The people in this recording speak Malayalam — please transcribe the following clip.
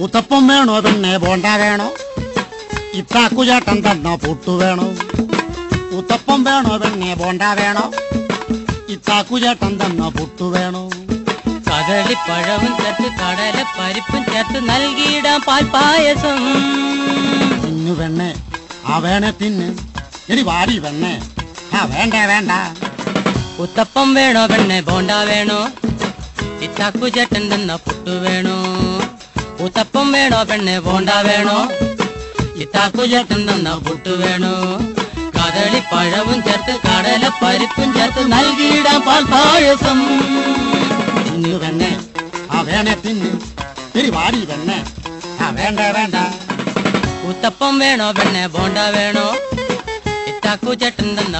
ഉത്തപ്പം വേണോ പിന്നെ ബോണ്ട വേണോ? ഇത്താക്കുചേട്ടൻ തന്ന പുട്ടു വേണോ? ഉത്തപ്പം വേണോ പിന്നെ ബോണ്ട വേണോ? ഇത്താക്കുചേട്ടൻ തന്ന പുട്ടു വേണോ? കദളിപ്പഴവും ചേർത്ത് കടല പരിപ്പും ചേർത്ത് നൽകിയിടാം പാൽപ്പായസം. തിന്നു വെണ്ണേ, ആ വേണേ തിന്ന്. എടി വാരി വെണ്ണേ, ആ വേണ്ട വേണ്ട. ഉത്തപ്പം വേണോ പെണ്ണെ ബോണ്ട വേണോ? ഇത്താക്കുചേട്ടൻ തന്ന പുട്ടു വേണോ? ഉത്തപ്പം വേണോ പെണ്ണെ ബോണ്ട വേണോ? ഇത്താക്കുചേട്ടൻ തന്ന പുട്ടു വേണോ? കദളിപ്പഴവും ചേർത്ത് കടല പരിപ്പും ചേർത്ത് നൽകിയിടാം പാൽപ്പായസം. തിന്നു വെണ്ണേ, ആ വേണേ തിന്ന്. എടി വാരി വെണ്ണേ, ആ വേണ്ട വേണ്ട. ഉത്തപ്പം വേണോ പെണ്ണെ ബോണ്ട വേണോ? ഇത്താക്കുചേട്ടൻ തന്ന